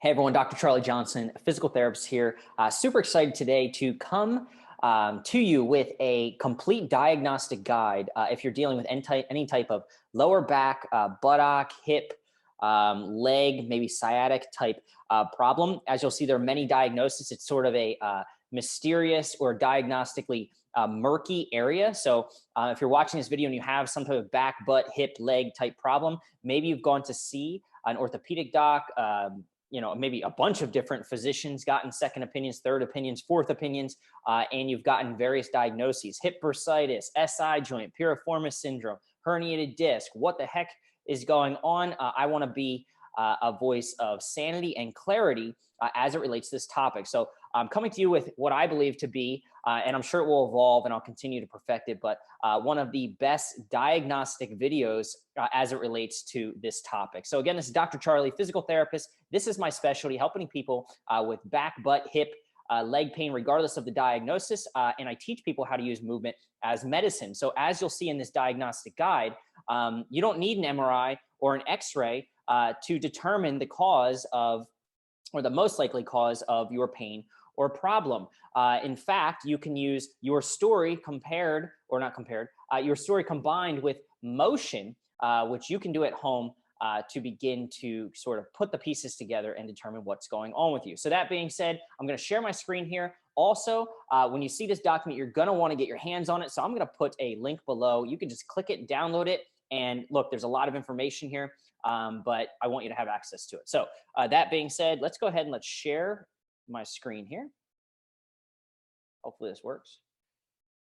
Hey everyone, Dr. Charlie Johnson, a physical therapist here. Super excited today to come to you with a complete diagnostic guide if you're dealing with any type of lower back, buttock, hip, leg, maybe sciatic type problem. As you'll see, there are many diagnoses. It's sort of a mysterious or diagnostically murky area. So if you're watching this video and you have some type of back, butt, hip, leg type problem, maybe you've gone to see an orthopedic doc, maybe a bunch of different physicians, gotten second opinions, third opinions, fourth opinions, and you've gotten various diagnoses: hip bursitis, SI joint, piriformis syndrome, herniated disc. What the heck is going on? I want to be a voice of sanity and clarity as it relates to this topic. So I'm coming to you with what I believe to be, and I'm sure it will evolve and I'll continue to perfect it, but one of the best diagnostic videos as it relates to this topic. So again, this is Dr. Charlie, physical therapist. This is my specialty, helping people with back, butt, hip, leg pain, regardless of the diagnosis. And I teach people how to use movement as medicine. So as you'll see in this diagnostic guide, you don't need an MRI or an X-ray to determine the cause of, or the most likely cause of your pain or problem. In fact, you can use your story your story combined with motion, which you can do at home to begin to sort of put the pieces together and determine what's going on with you. So that being said, I'm going to share my screen here. Also, when you see this document, you're going to want to get your hands on it. So I'm going to put a link below. You can just click it, download it. And look, there's a lot of information here, but I want you to have access to it. So that being said, let's go ahead and let's share my screen here. Hopefully this works.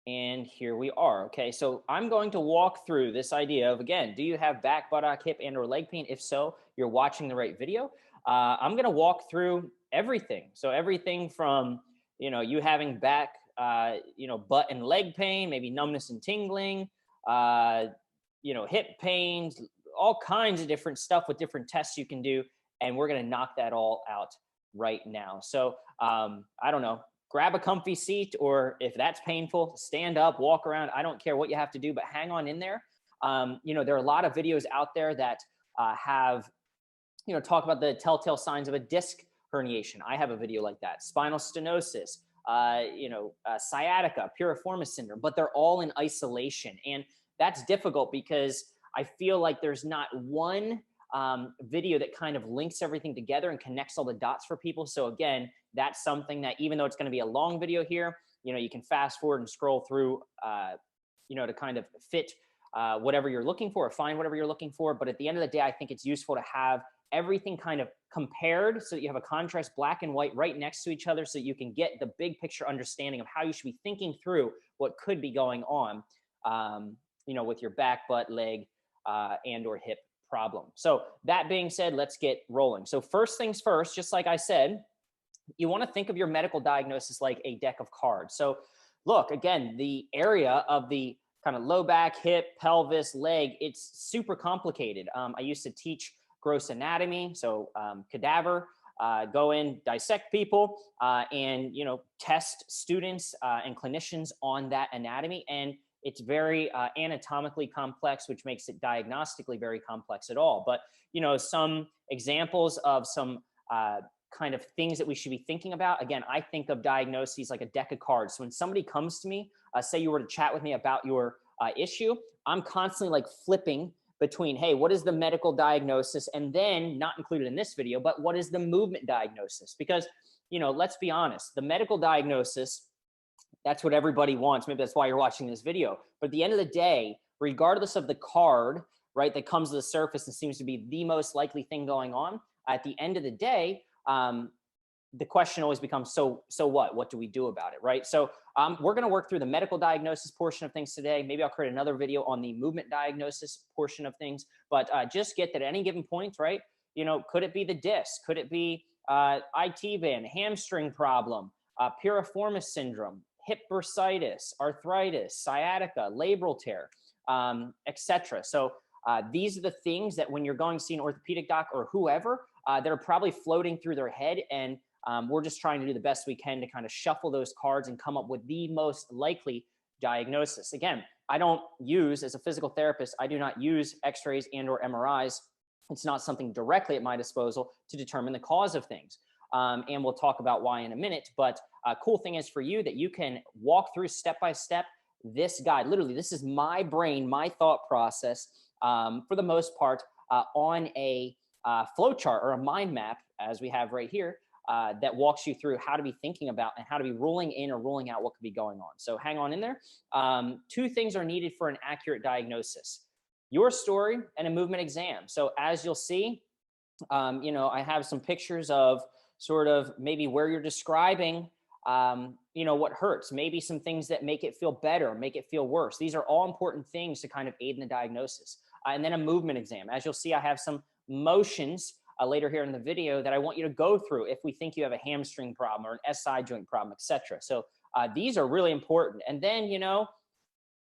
And here we are. Okay, so I'm going to walk through this idea of, again, do you have back, buttock, hip, and or leg pain? If so, you're watching the right video. I'm going to walk through everything. So everything from, you having back, butt and leg pain, maybe numbness and tingling, hip pains, all kinds of different stuff with different tests you can do. And we're going to knock that all out right now. So I don't know, grab a comfy seat, or if that's painful, stand up, walk around. I don't care what you have to do, but hang on in there. There are a lot of videos out there that have, talk about the telltale signs of a disc herniation. I have a video like that. Spinal stenosis, sciatica, piriformis syndrome, but they're all in isolation. And that's difficult because I feel like there's not one video that kind of links everything together and connects all the dots for people. So again, that's something that, even though it's going to be a long video here, you can fast forward and scroll through, to kind of fit whatever you're looking for or find whatever you're looking for. But at the end of the day, I think it's useful to have everything kind of compared so that you have a contrast, black and white, right next to each other, so that you can get the big picture understanding of how you should be thinking through what could be going on, with your back, butt, leg, and or hip problem. So that being said, let's get rolling. So first things first, just like I said, you want to think of your medical diagnosis like a deck of cards. So look, again, the area of the kind of low back, hip, pelvis, leg, it's super complicated. I used to teach gross anatomy, so cadaver, go in, dissect people, and test students and clinicians on that anatomy. And it's very anatomically complex, which makes it diagnostically very complex at all. But, some examples of some kind of things that we should be thinking about. Again, I think of diagnoses like a deck of cards. So when somebody comes to me, say you were to chat with me about your issue, I'm constantly like flipping between, hey, what is the medical diagnosis? And then, not included in this video, but what is the movement diagnosis? Because, let's be honest, the medical diagnosis, that's what everybody wants. Maybe that's why you're watching this video. But at the end of the day, regardless of the card, right, that comes to the surface and seems to be the most likely thing going on, at the end of the day, the question always becomes, so what? What do we do about it, right? So we're going to work through the medical diagnosis portion of things today. Maybe I'll create another video on the movement diagnosis portion of things. But just get that at any given point, right? Could it be the disc? Could it be IT band, hamstring problem, piriformis syndrome, hip bursitis, arthritis, sciatica, labral tear, etc. So these are the things that when you're going to see an orthopedic doc or whoever, they're probably floating through their head, and we're just trying to do the best we can to kind of shuffle those cards and come up with the most likely diagnosis. Again, I don't use, as a physical therapist, I do not use x-rays and or MRIs It's not something directly at my disposal to determine the cause of things. And we'll talk about why in a minute. But cool thing is for you that you can walk through step by step this guide. Literally, this is my brain, my thought process for the most part on a flow chart or a mind map, as we have right here, that walks you through how to be thinking about and how to be ruling in or ruling out what could be going on. So hang on in there. Two things are needed for an accurate diagnosis: your story and a movement exam. So as you'll see, I have some pictures of sort of maybe where you're describing, what hurts, maybe some things that make it feel better, make it feel worse. These are all important things to kind of aid in the diagnosis. And then a movement exam. As you'll see, I have some motions later here in the video that I want you to go through if we think you have a hamstring problem or an SI joint problem, etc. So these are really important. And then,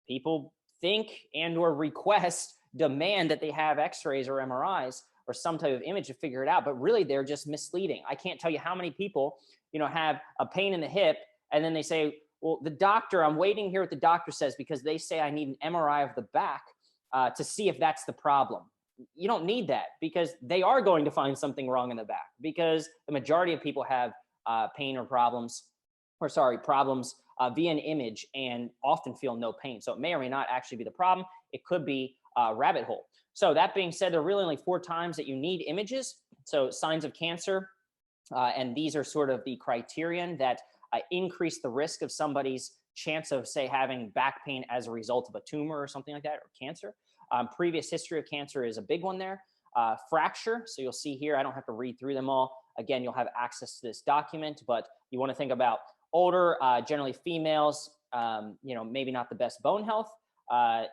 people think and or request, demand that they have x-rays or MRIs or some type of image to figure it out, but really they're just misleading. I can't tell you how many people, have a pain in the hip and then they say, well, the doctor, I'm waiting here what the doctor says because they say I need an MRI of the back to see if that's the problem. You don't need that because they are going to find something wrong in the back, because the majority of people have pain or problems, problems via an image and often feel no pain. So it may or may not actually be the problem. It could be a rabbit hole. So that being said, there are really only 4 times that you need images. So signs of cancer, and these are sort of the criterion that increase the risk of somebody's chance of, say, having back pain as a result of a tumor or something like that, or cancer. Previous history of cancer is a big one there. Fracture, so you'll see here, I don't have to read through them all. Again, you'll have access to this document, but you want to think about older, generally females, maybe not the best bone health,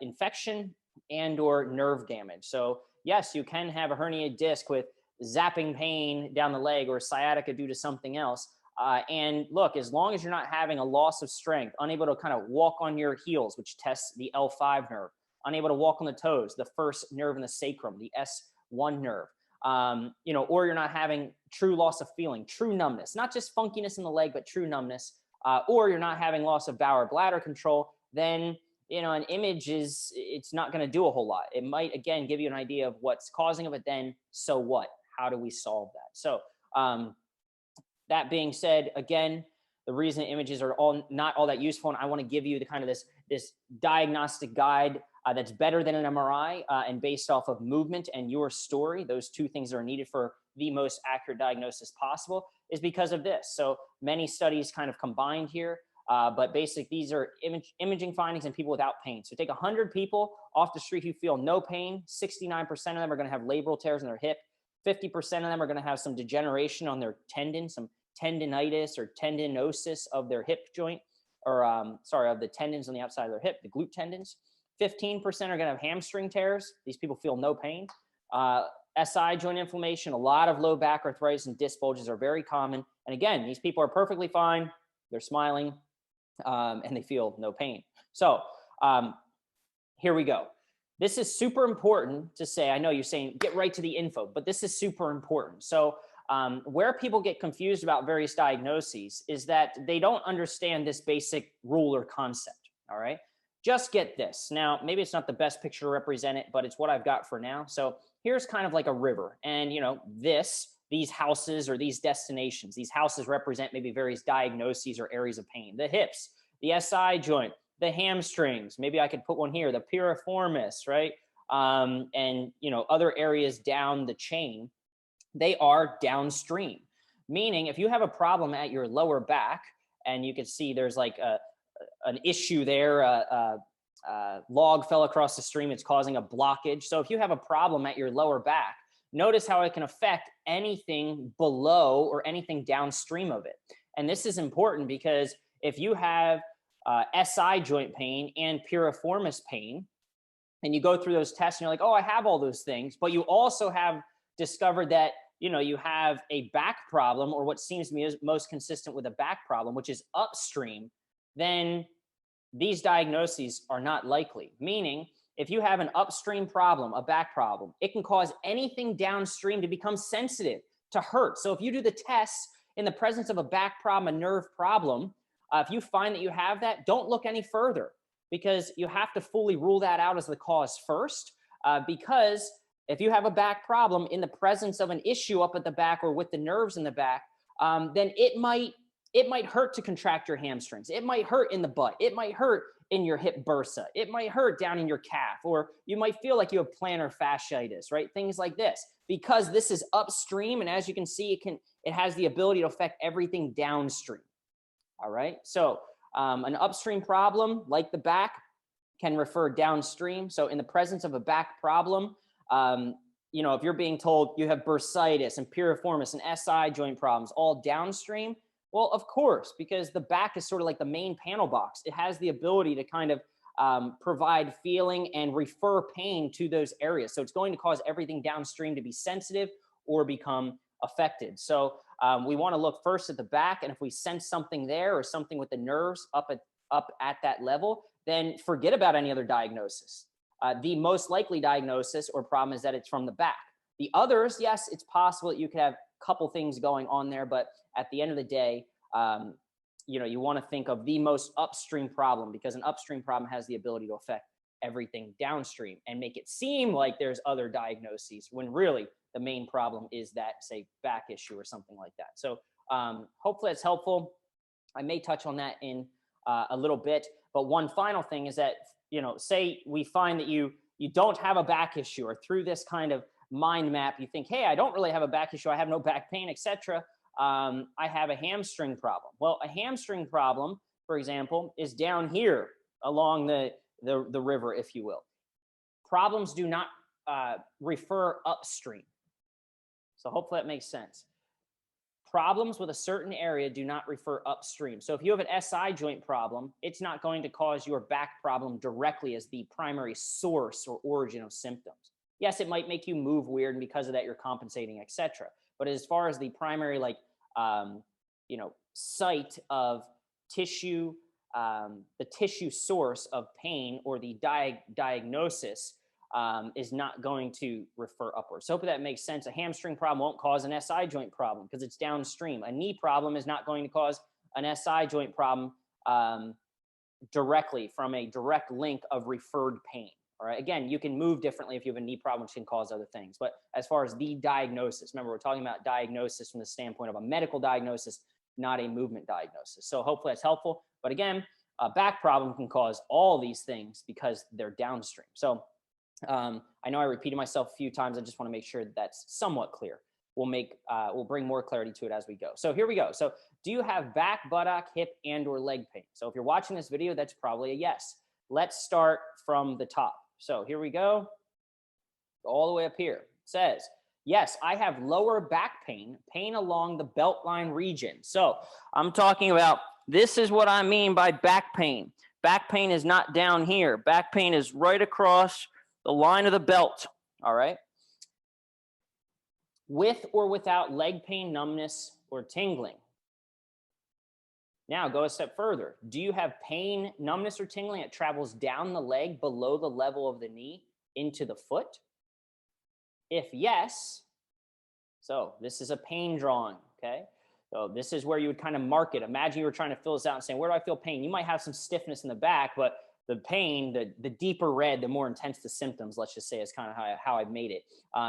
infection, and or nerve damage. So yes, you can have a herniated disc with zapping pain down the leg or sciatica due to something else. And look, as long as you're not having a loss of strength, unable to kind of walk on your heels, which tests the L5 nerve, unable to walk on the toes, the first nerve in the sacrum, the S1 nerve, or you're not having true loss of feeling, true numbness, not just funkiness in the leg, but true numbness, or you're not having loss of bowel or bladder control, then an image it's not going to do a whole lot. It might, again, give you an idea of what's causing it, but then so what? How do we solve that? So that being said, again, the reason images are not all that useful, and I want to give you the kind of this diagnostic guide that's better than an MRI and based off of movement and your story, those 2 things that are needed for the most accurate diagnosis possible, is because of this. So many studies kind of combined here. But basically, these are imaging findings in people without pain. So take 100 people off the street who feel no pain. 69% of them are going to have labral tears in their hip. 50% of them are going to have some degeneration on their tendon, some tendinitis or tendinosis of their hip joint, or of the tendons on the outside of their hip, the glute tendons. 15% are going to have hamstring tears. These people feel no pain. SI joint inflammation, a lot of low back arthritis and disc bulges are very common. And again, these people are perfectly fine. They're smiling. And they feel no pain. So here we go. This is super important to say. I know you're saying get right to the info, but this is super important. So where people get confused about various diagnoses is that they don't understand this basic rule or concept. All right. Just get this. Now, maybe it's not the best picture to represent it, but it's what I've got for now. So here's kind of like a river. And, these houses or these destinations, these houses represent maybe various diagnoses or areas of pain. The hips, the SI joint, the hamstrings. Maybe I could put one here, the piriformis, right? And, other areas down the chain, they are downstream. Meaning if you have a problem at your lower back, and you can see there's like an issue there, log fell across the stream, it's causing a blockage. So if you have a problem at your lower back, notice how it can affect anything below or anything downstream of it. And this is important because if you have SI joint pain and piriformis pain, and you go through those tests and you're like, oh, I have all those things, but you also have discovered that, you have a back problem, or what seems to me is most consistent with a back problem, which is upstream, then these diagnoses are not likely. Meaning, if you have an upstream problem, a back problem, it can cause anything downstream to become sensitive, to hurt. So if you do the tests in the presence of a back problem, a nerve problem, if you find that you have that, don't look any further, because you have to fully rule that out as the cause first, because if you have a back problem in the presence of an issue up at the back or with the nerves in the back, then it might hurt to contract your hamstrings. It might hurt in the butt. It might hurt in your hip bursa. It might hurt down in your calf, or you might feel like you have plantar fasciitis, right? Things like this, because this is upstream. And as you can see, it has the ability to affect everything downstream. All right. So an upstream problem like the back can refer downstream. So in the presence of a back problem, you know, if you're being told you have bursitis and piriformis and SI joint problems all downstream, well, of course, because the back is sort of like the main panel box. It has the ability to kind of provide feeling and refer pain to those areas. So it's going to cause everything downstream to be sensitive or become affected. So we want to look first at the back, and if we sense something there or something with the nerves up at that level, then forget about any other diagnosis. The most likely diagnosis or problem is that it's from the back. The others, yes, it's possible that you could have a couple things going on there, but at the end of the day, you know, you want to think of the most upstream problem, because an upstream problem has the ability to affect everything downstream and make it seem like there's other diagnoses when really the main problem is that, say, back issue or something like that. So hopefully that's helpful. I may touch on that in a little bit, but one final thing is that, you know, say we find that you don't have a back issue, or through this kind of mind map, you think, hey, I don't really have a back issue. I have no back pain, etc. I have a hamstring problem. Well, a hamstring problem, for example, is down here along the river, if you will. Problems do not refer upstream. So hopefully that makes sense. Problems with a certain area do not refer upstream. So if you have an SI joint problem, it's not going to cause your back problem directly as the primary source or origin of symptoms. Yes, it might make you move weird, and because of that, you're compensating, etc. But as far as the primary, like, you know, site of tissue, the tissue source of pain or the diagnosis is not going to refer upwards. So hopefully that makes sense. A hamstring problem won't cause an SI joint problem because it's downstream. A knee problem is not going to cause an SI joint problem directly from a direct link of referred pain. All right. Again, you can move differently if you have a knee problem, which can cause other things. But as far as the diagnosis, remember, we're talking about diagnosis from the standpoint of a medical diagnosis, not a movement diagnosis. So hopefully that's helpful. But again, a back problem can cause all these things because they're downstream. So I know I repeated myself a few times. I just want to make sure that that's somewhat clear. We'll bring more clarity to it as we go. So here we go. So do you have back, buttock, hip, and or leg pain? So if you're watching this video, that's probably a yes. Let's start from the top. So here we go, all the way up here. It says, yes, I have lower back pain along the belt line region. So I'm talking about, this is what I mean by back pain. Back pain is not down here. Back pain is right across the line of the belt, all right? With or without leg pain, numbness, or tingling. Now go a step further. Do you have pain, numbness, or tingling that travels down the leg below the level of the knee into the foot? If yes, so this is a pain drawing, okay? So this is where you would kind of mark it. Imagine you were trying to fill this out and saying, where do I feel pain? You might have some stiffness in the back, but the pain, the deeper red, the more intense the symptoms, let's just say, is kind of how I made it.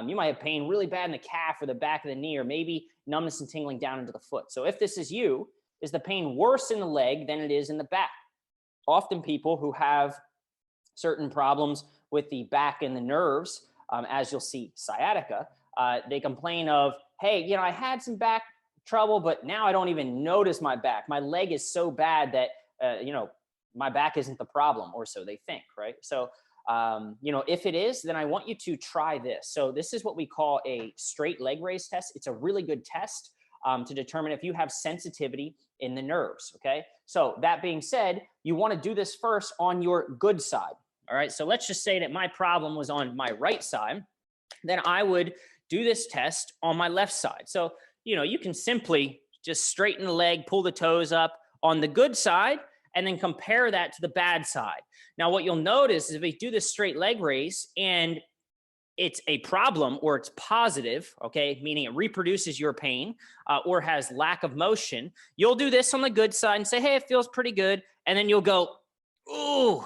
You might have pain really bad in the calf or the back of the knee, or maybe numbness and tingling down into the foot. So if this is you, is the pain worse in the leg than it is in the back? Often people who have certain problems with the back and the nerves, as you'll see, sciatica, they complain of, hey, you know, I had some back trouble, but now I don't even notice my back. My leg is so bad that, you know, my back isn't the problem, or so they think, right? So, you know, if it is, then I want you to try this. So this is what we call a straight leg raise test. It's a really good test to determine if you have sensitivity in the nerves, okay? So that being said, you want to do this first on your good side, all right? So let's just say that my problem was on my right side. Then I would do this test on my left side. So, you know, you can simply just straighten the leg, pull the toes up on the good side, and then compare that to the bad side. Now, what you'll notice is if we do this straight leg raise and it's a problem or it's positive, okay, meaning it reproduces your pain or has lack of motion, you'll do this on the good side and say, hey, it feels pretty good. And then you'll go, ooh,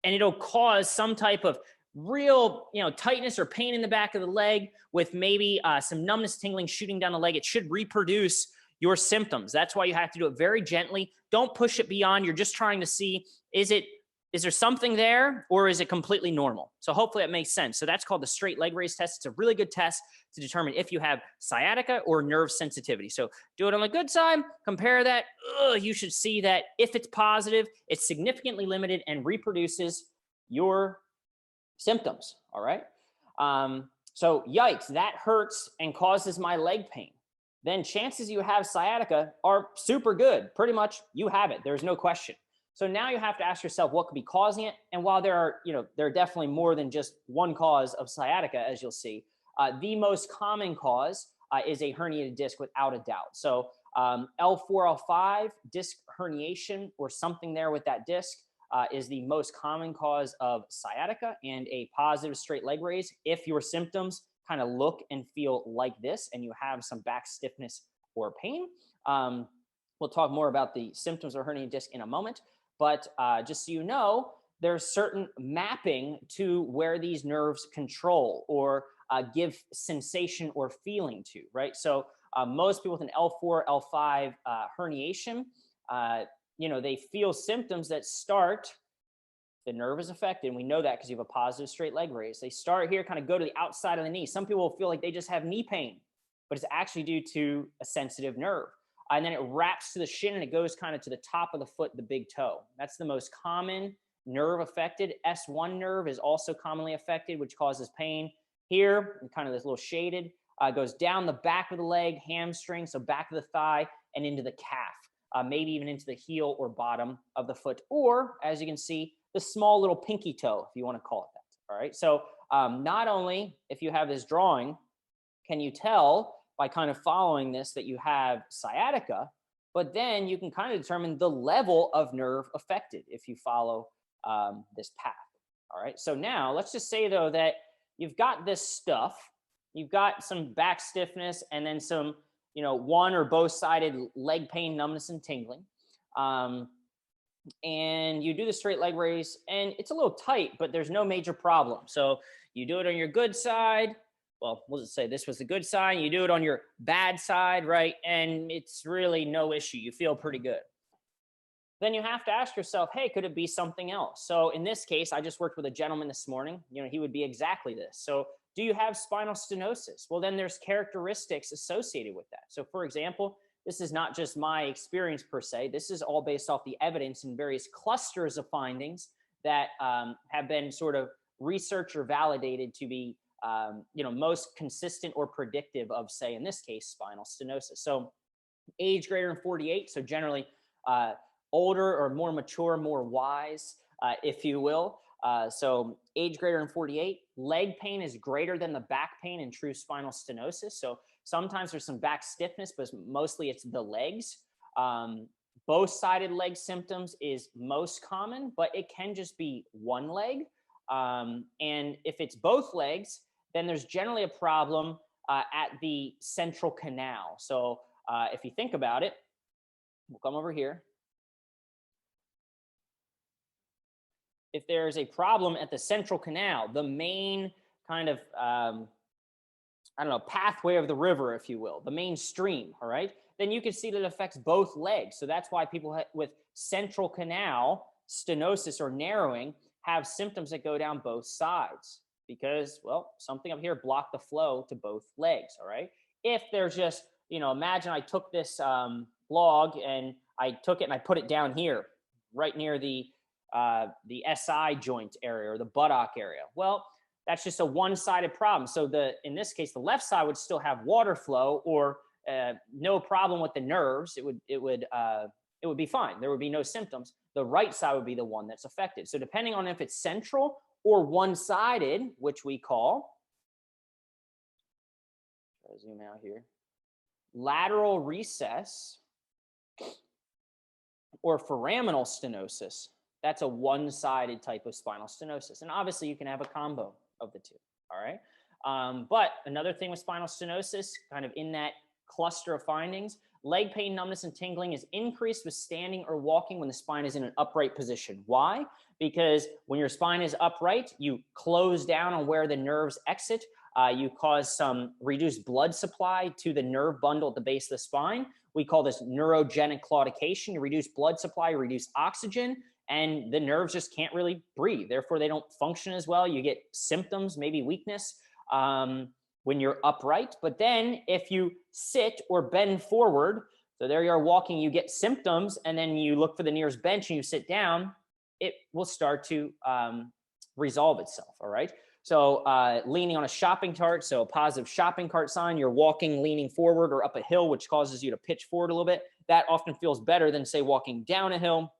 and it'll cause some type of real, tightness or pain in the back of the leg with maybe some numbness, tingling shooting down the leg, it should reproduce your symptoms. That's why you have to do it very gently. Don't push it beyond. You're just trying to see, is there something there or is it completely normal? So hopefully that makes sense. So that's called the straight leg raise test. It's a really good test to determine if you have sciatica or nerve sensitivity. So do it on the good side, compare that. You should see that if it's positive, it's significantly limited and reproduces your symptoms. All right. So yikes, that hurts and causes my leg pain. Then chances you have sciatica are super good. Pretty much you have it. There's no question. So now you have to ask yourself what could be causing it. And while there are definitely more than just one cause of sciatica, as you'll see, the most common cause is a herniated disc without a doubt. So L4, L5, disc herniation or something there with that disc is the most common cause of sciatica and a positive straight leg raise. If your symptoms kind of look and feel like this and you have some back stiffness or pain, we'll talk more about the symptoms of herniated disc in a moment. But just so you know, there's certain mapping to where these nerves control or give sensation or feeling to, right? So most people with an L4, L5 herniation, they feel symptoms that start, the nerve is affected, and we know that because you have a positive straight leg raise. They start here, kind of go to the outside of the knee. Some people feel like they just have knee pain, but it's actually due to a sensitive nerve. And then it wraps to the shin and it goes kind of to the top of the foot, the big toe. That's the most common nerve affected. S1 nerve is also commonly affected, which causes pain here, and kind of this little shaded, goes down the back of the leg, hamstring, so back of the thigh, and into the calf, maybe even into the heel or bottom of the foot, or as you can see, the small little pinky toe, if you want to call it that. All right. So not only if you have this drawing, can you tell by kind of following this that you have sciatica, but then you can kind of determine the level of nerve affected if you follow this path. All right. So now let's just say though that you've got this stuff, you've got some back stiffness and then some, one or both sided leg pain, numbness and tingling. And you do the straight leg raise and it's a little tight, but there's no major problem. So you do it on your good side. Well, we'll just say this was the good side. You do it on your bad side, right? And it's really no issue. You feel pretty good. Then you have to ask yourself, hey, could it be something else? So in this case, I just worked with a gentleman this morning. He would be exactly this. So do you have spinal stenosis? Well, then there's characteristics associated with that. So for example, this is not just my experience per se. This is all based off the evidence and various clusters of findings that have been sort of researched or validated to be most consistent or predictive of, say, in this case, spinal stenosis. So age greater than 48. So generally older or more mature, more wise, if you will. So age greater than 48, leg pain is greater than the back pain in true spinal stenosis. So sometimes there's some back stiffness, but mostly it's the legs. Both sided leg symptoms is most common, but it can just be one leg. And if it's both legs, then there's generally a problem at the central canal. So if you think about it, we'll come over here. If there's a problem at the central canal, the main kind of, pathway of the river, if you will, the main stream, all right, then you can see that it affects both legs. So that's why people with central canal stenosis or narrowing have symptoms that go down both sides because, well, something up here blocked the flow to both legs, all right? If there's just, imagine I took this log and I took it and I put it down here, right near the SI joint area or the buttock area. Well, that's just a one-sided problem. So in this case, the left side would still have water flow or no problem with the nerves. It would be fine. There would be no symptoms. The right side would be the one that's affected. So depending on if it's central or one-sided, which we call, try to zoom out here, lateral recess or foraminal stenosis, that's a one-sided type of spinal stenosis. And obviously you can have a combo of the two, all right? But another thing with spinal stenosis, kind of in that cluster of findings. Leg pain, numbness, and tingling is increased with standing or walking when the spine is in an upright position. Why? Because when your spine is upright, you close down on where the nerves exit. You cause some reduced blood supply to the nerve bundle at the base of the spine. We call this neurogenic claudication. You reduce blood supply, you reduce oxygen, and the nerves just can't really breathe. Therefore, they don't function as well. You get symptoms, maybe weakness when you're upright. But then if you sit or bend forward, so there you are walking, you get symptoms, and then you look for the nearest bench and you sit down, it will start to resolve itself, all right? So leaning on a shopping cart, so a positive shopping cart sign, you're walking, leaning forward or up a hill, which causes you to pitch forward a little bit. That often feels better than, say, walking down a hill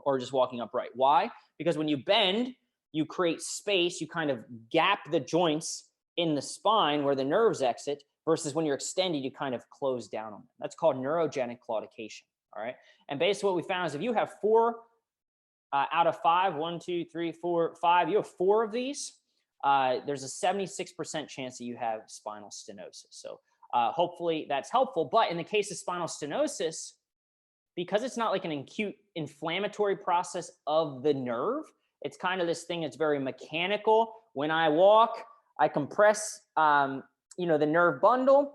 or just walking upright. Why? Because when you bend, you create space, you kind of gap the joints in the spine where the nerves exit, versus when you're extended, you kind of close down on them. That's called neurogenic claudication, all right? And basically what we found is if you have 4 out of 5, 1, 2, 3, 4, 5, you have 4 of these, there's a 76% chance that you have spinal stenosis. So hopefully that's helpful. But in the case of spinal stenosis, because it's not like an acute inflammatory process of the nerve, it's kind of this thing that's very mechanical. When I walk, I compress, the nerve bundle,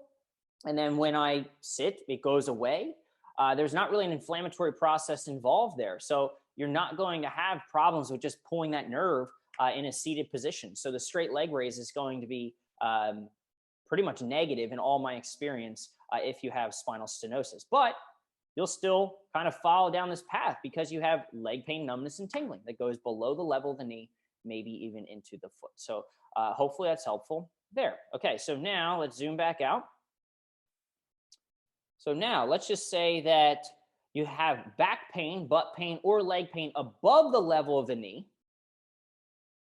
and then when I sit, it goes away. There's not really an inflammatory process involved there. So you're not going to have problems with just pulling that nerve in a seated position. So the straight leg raise is going to be pretty much negative in all my experience if you have spinal stenosis. But you'll still kind of follow down this path because you have leg pain, numbness, and tingling that goes below the level of the knee, maybe even into the foot. So hopefully that's helpful there. Okay, so now let's zoom back out. So now let's just say that you have back pain, butt pain, or leg pain above the level of the knee.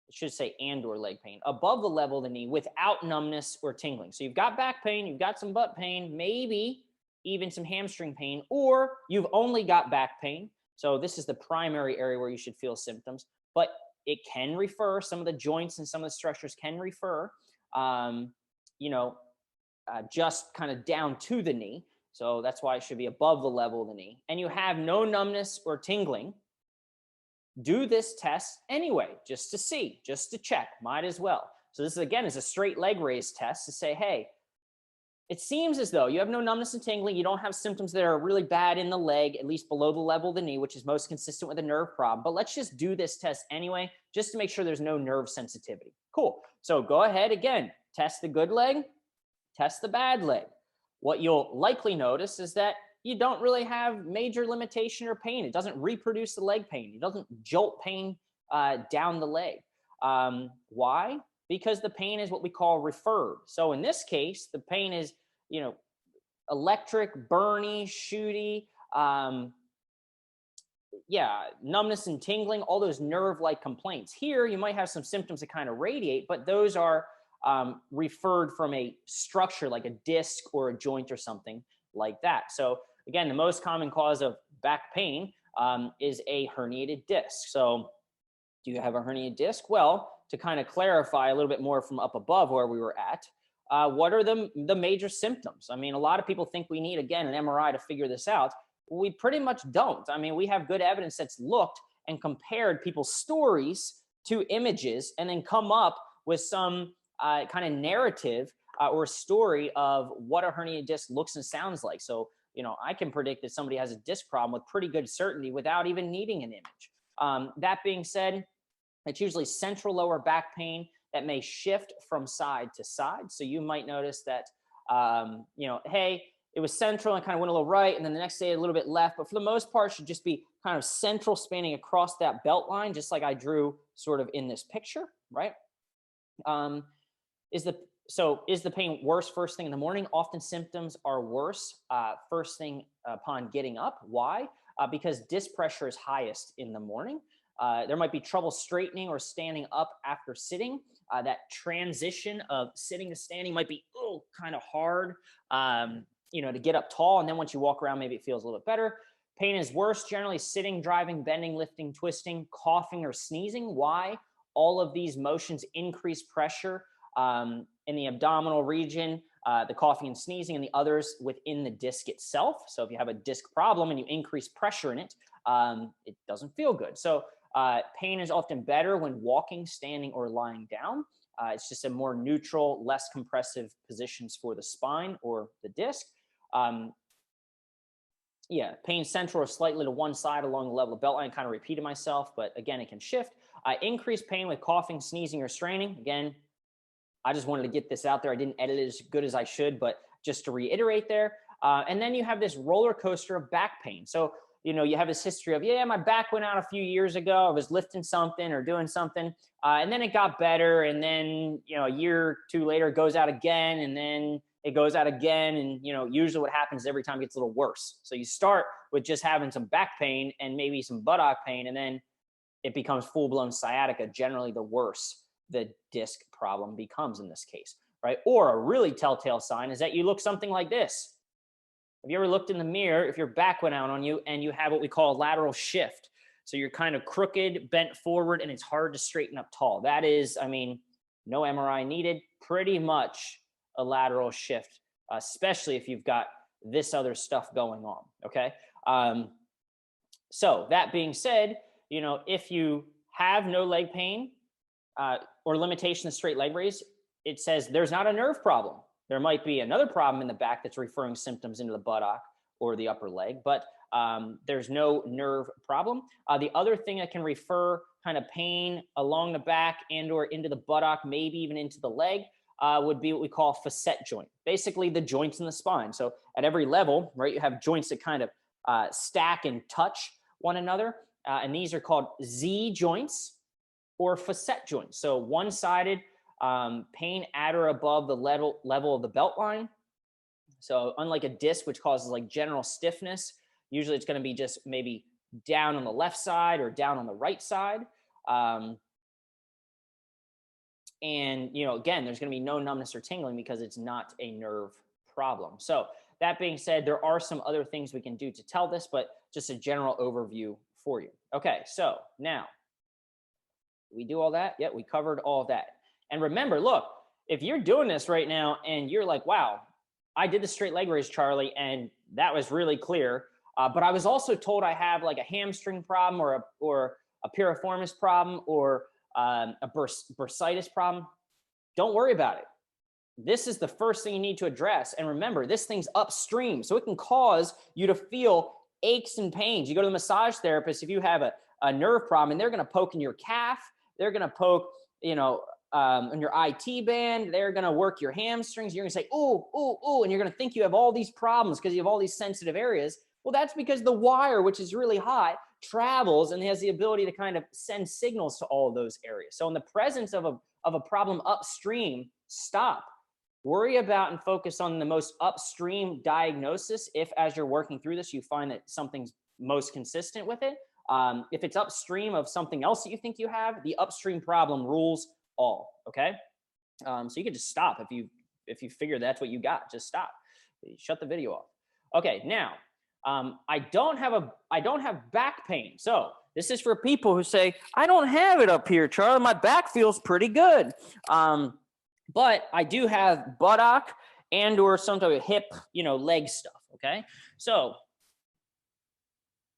It should say and or leg pain, above the level of the knee without numbness or tingling. So you've got back pain, you've got some butt pain, maybe even some hamstring pain, or you've only got back pain. So this is the primary area where you should feel symptoms, but it can refer, some of the joints and some of the structures can refer, just kind of down to the knee. So that's why it should be above the level of the knee. And you have no numbness or tingling. Do this test anyway, just to see, just to check, might as well. So this, again, is a straight leg raise test to say, hey, it seems as though you have no numbness and tingling. You don't have symptoms that are really bad in the leg, at least below the level of the knee, which is most consistent with a nerve problem. But let's just do this test anyway, just to make sure there's no nerve sensitivity. Cool. So go ahead again, test the good leg, test the bad leg. What you'll likely notice is that you don't really have major limitation or pain. It doesn't reproduce the leg pain. It doesn't jolt pain down the leg. Why? Because the pain is what we call referred. So in this case, the pain is, electric, burny, shooty, numbness and tingling, all those nerve-like complaints. Here, you might have some symptoms that kind of radiate, but those are referred from a structure like a disc or a joint or something like that. So again, the most common cause of back pain is a herniated disc. So do you have a herniated disc? Well, to kind of clarify a little bit more from up above where we were at, what are the major symptoms? I mean, a lot of people think we need, again, an MRI to figure this out. We pretty much don't. I mean, we have good evidence that's looked and compared people's stories to images and then come up with some kind of narrative or story of what a herniated disc looks and sounds like. So, I can predict that somebody has a disc problem with pretty good certainty without even needing an image. That being said, it's usually central lower back pain that may shift from side to side. So you might notice that, hey, it was central and kind of went a little right, and then the next day a little bit left. But for the most part, it should just be kind of central spanning across that belt line, just like I drew sort of in this picture, right? Is the pain worse first thing in the morning? Often symptoms are worse first thing upon getting up. Why? Because disc pressure is highest in the morning. There might be trouble straightening or standing up after sitting. That transition of sitting to standing might be kind of hard, to get up tall. And then once you walk around, maybe it feels a little bit better. Pain is worse generally sitting, driving, bending, lifting, twisting, coughing, or sneezing. Why? All of these motions increase pressure in the abdominal region, the coughing and sneezing, and the others within the disc itself. So if you have a disc problem and you increase pressure in it, it doesn't feel good. So pain is often better when walking, standing, or lying down. It's just a more neutral, less compressive positions for the spine or the disc. Yeah, pain central or slightly to one side along the level of belt line. Kind of repeated myself, but again, it can shift. Increased pain with coughing, sneezing, or straining. Again, I just wanted to get this out there. I didn't edit it as good as I should, but just to reiterate there. And then you have this roller coaster of back pain. So, you know, you have this history of, yeah, my back went out a few years ago. I was lifting something or doing something. And then it got better. And then, you know, a year or two later, it goes out again. And then it goes out again. And, you know, usually what happens is every time it gets a little worse. So you start with just having some back pain and maybe some buttock pain. And then it becomes full-blown sciatica, generally the worse the disc problem becomes in this case, right? Or a really telltale sign is that you look something like this. Have you ever looked in the mirror if your back went out on you and you have what we call a lateral shift? So you're kind of crooked, bent forward, and it's hard to straighten up tall. That is, I mean, no MRI needed, pretty much a lateral shift, especially if you've got this other stuff going on, okay? So that being said, you know, if you have no leg pain or limitation of straight leg raise, it says there's not a nerve problem. There might be another problem in the back that's referring symptoms into the buttock or the upper leg, but there's no nerve problem. The other thing that can refer kind of pain along the back and or into the buttock, maybe even into the leg, would be what we call facet joint. Basically the joints in the spine. So at every level, right, you have joints that kind of stack and touch one another. And these are called Z joints or facet joints. So one-sided pain at or above the level of the belt line. So unlike a disc, which causes like general stiffness, usually it's going to be just maybe down on the left side or down on the right side. And, you know, again, there's going to be no numbness or tingling because it's not a nerve problem. So that being said, there are some other things we can do to tell this, but just a general overview for you. Okay, so now we do all that. Yeah, we covered all of that. And remember, look, if you're doing this right now and you're like, wow, I did the straight leg raise, Charlie, and that was really clear. But I was also told I have like a hamstring problem or a piriformis problem or a bursitis problem. Don't worry about it. This is the first thing you need to address. And remember, this thing's upstream, so it can cause you to feel aches and pains. You go to the massage therapist if you have a nerve problem, and they're going to poke in your calf. They're going to poke, you know, on your IT band. They're going to work your hamstrings. You're going to say, ooh, ooh, ooh, and you're going to think you have all these problems because you have all these sensitive areas. Well, that's because the wire, which is really hot, travels and has the ability to kind of send signals to all of those areas. So in the presence of a problem upstream, stop. Worry about and focus on the most upstream diagnosis. If as you're working through this, you find that something's most consistent with it. If it's upstream of something else that you think you have, the upstream problem rules all, okay? So you can just stop if you figure that's what you got, just stop. Shut the video off. Okay, now, I don't have back pain. So this is for people who say, I don't have it up here, Charlie. My back feels pretty good. But I do have buttock and or some type of hip, you know, leg stuff, okay? So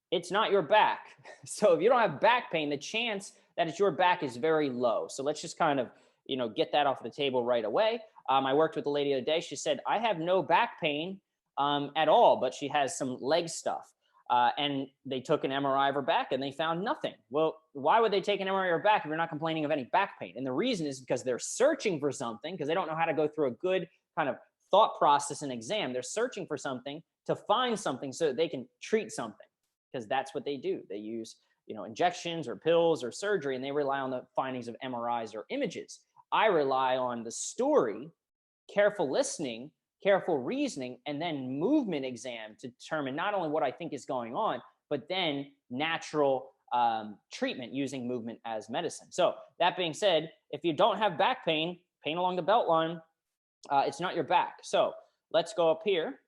it's not your back. So if you don't have back pain, the chance that it's your back is very low. So let's just kind of, you know, get that off the table right away. I worked with a lady the other day. She said, I have no back pain at all, but she has some leg stuff. And they took an MRI of her back and they found nothing. Well, why would they take an MRI of her back if you're not complaining of any back pain? And the reason is because they're searching for something because they don't know how to go through a good kind of thought process and exam. They're searching for something to find something so that they can treat something, because that's what they do. They use, you know, injections or pills or surgery, and they rely on the findings of MRIs or images. I rely on the story, careful listening, careful reasoning, and then movement exam to determine not only what I think is going on, but then natural treatment using movement as medicine. So that being said, if you don't have back pain, pain along the belt line, it's not your back. So let's go up here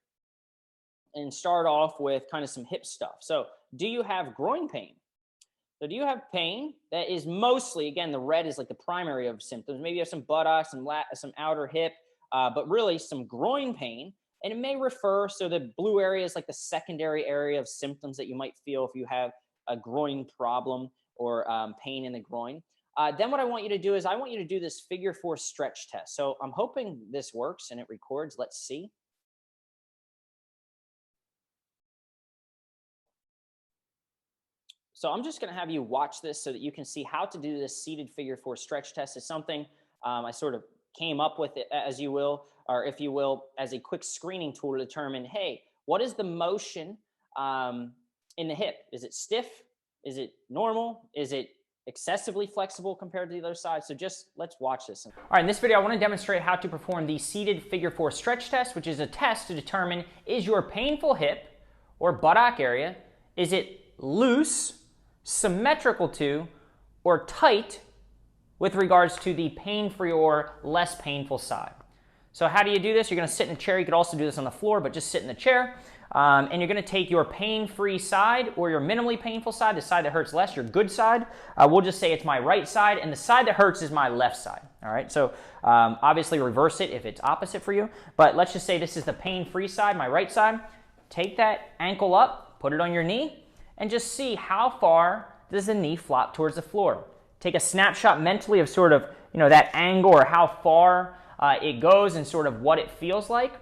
and start off with kind of some hip stuff. So do you have groin pain? So do you have pain that is mostly, again, the red is like the primary of symptoms. Maybe you have some buttocks, some outer hip, but really some groin pain. And it may refer, so the blue area is like the secondary area of symptoms that you might feel if you have a groin problem or pain in the groin. Then what I want you to do is I want you to do this figure 4 stretch test. So I'm hoping this works and it records. Let's see. So I'm just going to have you watch this so that you can see how to do this seated figure 4 stretch test. It's something I sort of came up with it, as you will, or if you will, as a quick screening tool to determine, hey, what is the motion in the hip? Is it stiff? Is it normal? Is it excessively flexible compared to the other side? So just let's watch this. All right, in this video, I want to demonstrate how to perform the seated figure 4 stretch test, which is a test to determine, is your painful hip or buttock area, is it loose, symmetrical to, or tight with regards to the pain-free or less painful side. So how do you do this? You're going to sit in a chair. You could also do this on the floor, but just sit in the chair. And you're going to take your pain-free side or your minimally painful side, the side that hurts less, your good side. We'll just say it's my right side, and the side that hurts is my left side. All right, so obviously reverse it if it's opposite for you. But let's just say this is the pain-free side, my right side. Take that ankle up, put it on your knee, and just see how far does the knee flop towards the floor. Take a snapshot mentally of sort of, that angle or how far it goes and sort of what it feels like.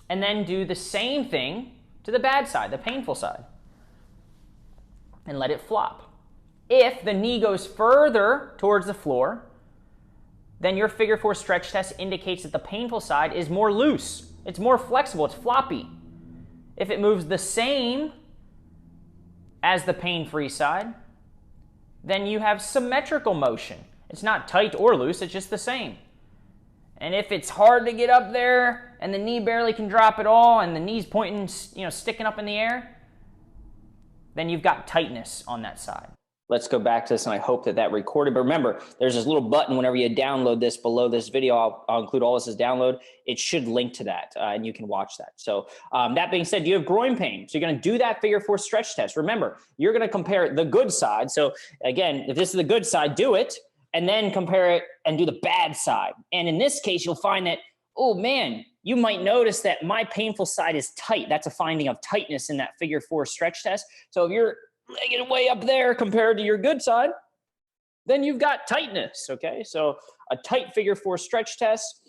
And then do the same thing to the bad side, the painful side. And let it flop. If the knee goes further towards the floor, then your figure 4 stretch test indicates that the painful side is more loose. It's more flexible. It's floppy. If it moves the same as the pain-free side, then you have symmetrical motion. It's not tight or loose, it's just the same. And if it's hard to get up there and the knee barely can drop at all and the knee's pointing, sticking up in the air, then you've got tightness on that side. Let's go back to this, and I hope that recorded. But remember, there's this little button whenever you download this below this video. I'll include all this as download. It should link to that, and you can watch that. So that being said, you have groin pain. So you're going to do that figure 4 stretch test. Remember, you're going to compare the good side. So again, if this is the good side, do it, and then compare it and do the bad side. And in this case, you'll find that, oh man, you might notice that my painful side is tight. That's a finding of tightness in that figure 4 stretch test. So if you're legged way up there compared to your good side, then you've got tightness, okay? So a tight figure 4 stretch test,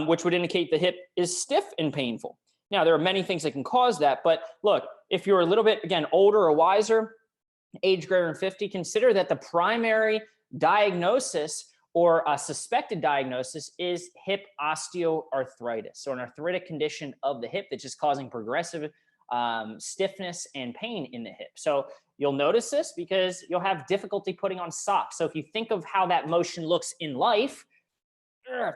which would indicate the hip is stiff and painful. Now, there are many things that can cause that, but look, if you're a little bit, again, older or wiser, age greater than 50, consider that the primary diagnosis or a suspected diagnosis is hip osteoarthritis, so an arthritic condition of the hip that's just causing progressive stiffness and pain in the hip. So you'll notice this because you'll have difficulty putting on socks. So if you think of how that motion looks in life,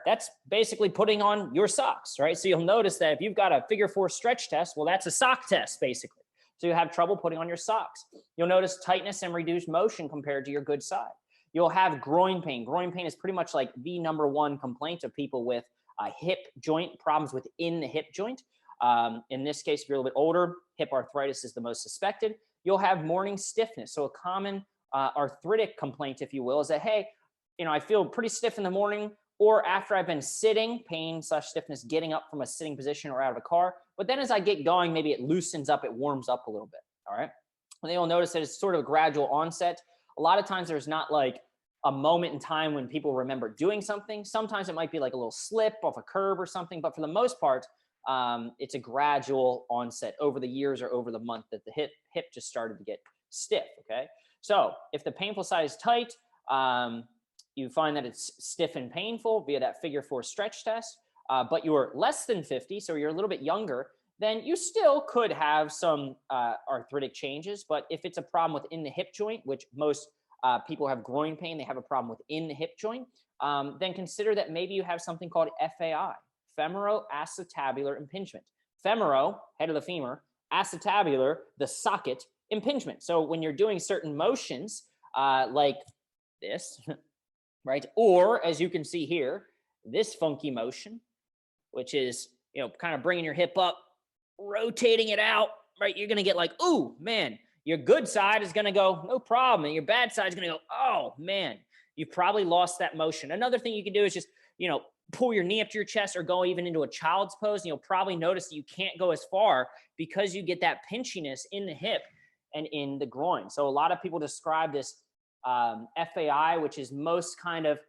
that's basically putting on your socks, right? So you'll notice that if you've got a figure 4 stretch test, well, that's a sock test basically. So you have trouble putting on your socks. You'll notice tightness and reduced motion compared to your good side. You'll have groin pain. Groin pain is pretty much like the #1 complaint of people with hip joint problems within the hip joint. In this case, if you're a little bit older, hip arthritis is the most suspected. You'll have morning stiffness. So a common arthritic complaint, if you will, is that, hey, I feel pretty stiff in the morning, or after I've been sitting, pain/stiffness getting up from a sitting position or out of a car. But then as I get going, maybe it loosens up, it warms up a little bit, all right? And then you'll notice that it's sort of a gradual onset. A lot of times there's not like a moment in time when people remember doing something. Sometimes it might be like a little slip off a curb or something, but for the most part, it's a gradual onset over the years or over the month that the hip just started to get stiff, okay? So if the painful side is tight, you find that it's stiff and painful via that figure 4 stretch test, but you're less than 50, so you're a little bit younger, then you still could have some arthritic changes. But if it's a problem within the hip joint, which most people have groin pain, they have a problem within the hip joint, then consider that maybe you have something called FAI, femoroacetabular impingement. Femoro, head of the femur, acetabular, the socket impingement. So when you're doing certain motions like this, right? Or as you can see here, this funky motion, which is, kind of bringing your hip up, rotating it out, right? You're going to get like, ooh, man, your good side is going to go, no problem. And your bad side is going to go, oh, man, you've probably lost that motion. Another thing you can do is just, pull your knee up to your chest or go even into a child's pose, and you'll probably notice that you can't go as far because you get that pinchiness in the hip and in the groin. So a lot of people describe this FAI, which is most kind of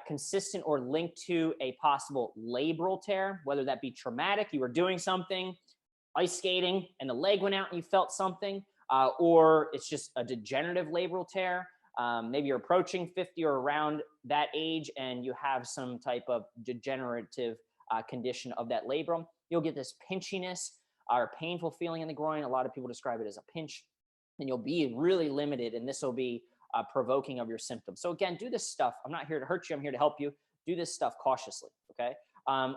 consistent or linked to a possible labral tear, whether that be traumatic, you were doing something, ice skating, and the leg went out and you felt something, or it's just a degenerative labral tear. Maybe you're approaching 50 or around that age and you have some type of degenerative condition of that labrum. You'll get this pinchiness or painful feeling in the groin. A lot of people describe it as a pinch, and you'll be really limited, and this will be provoking of your symptoms. So again, do this stuff. I'm not here to hurt you. I'm here to help you. Do this stuff cautiously, okay?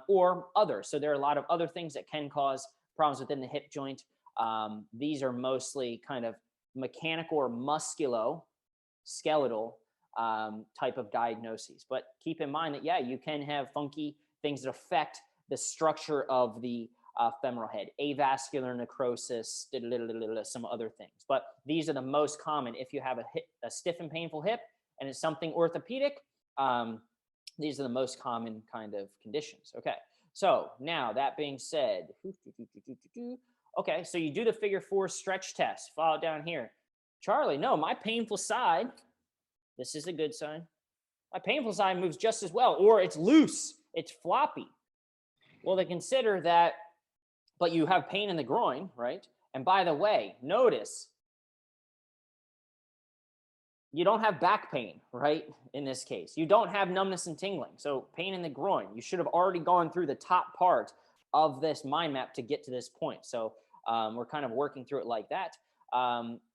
Or others. So there are a lot of other things that can cause problems within the hip joint. These are mostly kind of mechanical or musculoskeletal type of diagnoses. But keep in mind that, yeah, you can have funky things that affect the structure of the femoral head, avascular necrosis, some other things. But these are the most common. If you have a stiff and painful hip and it's something orthopedic, these are the most common kind of conditions. Okay, so now that being said, okay, so you do the figure 4 stretch test. Follow it down here. Charlie, no, my painful side, this is a good sign. My painful side moves just as well, or it's loose, it's floppy. Well, they consider that, but you have pain in the groin, right? And by the way, notice you don't have back pain, right? In this case, you don't have numbness and tingling. So pain in the groin, you should have already gone through the top part of this mind map to get to this point. So we're kind of working through it like that.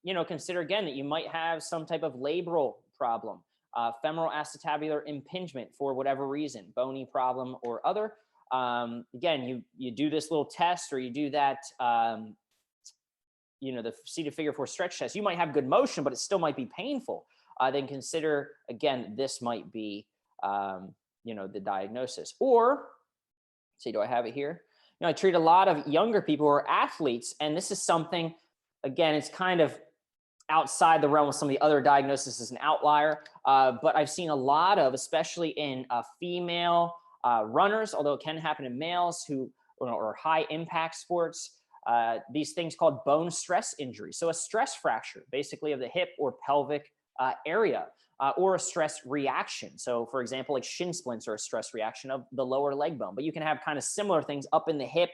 You know, consider again that you might have some type of labral problem, femoral acetabular impingement for whatever reason, bony problem or other. Again, you do this little test, or you do that, you know, the seated figure 4 stretch test. You might have good motion, but it still might be painful. Then consider, again, this might be, you know, the diagnosis. Or, see, do I have it here? You know, I treat a lot of younger people who are athletes, and this is something, again, it's kind of outside the realm of some of the other diagnoses as an outlier, but I've seen a lot of, especially in female runners, although it can happen in males who or high impact sports, these things called bone stress injury. So a stress fracture, basically of the hip or pelvic area, or a stress reaction. So for example, like shin splints are a stress reaction of the lower leg bone, but you can have kind of similar things up in the hip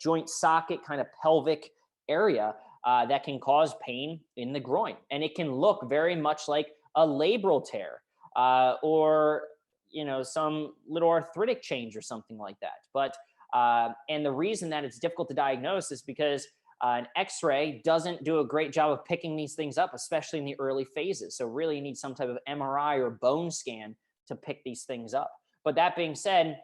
joint socket, kind of pelvic area that can cause pain in the groin. And it can look very much like a labral tear or, you know, some little arthritic change or something like that. But, and the reason that it's difficult to diagnose is because an X-ray doesn't do a great job of picking these things up, especially in the early phases. So really you need some type of MRI or bone scan to pick these things up. But that being said,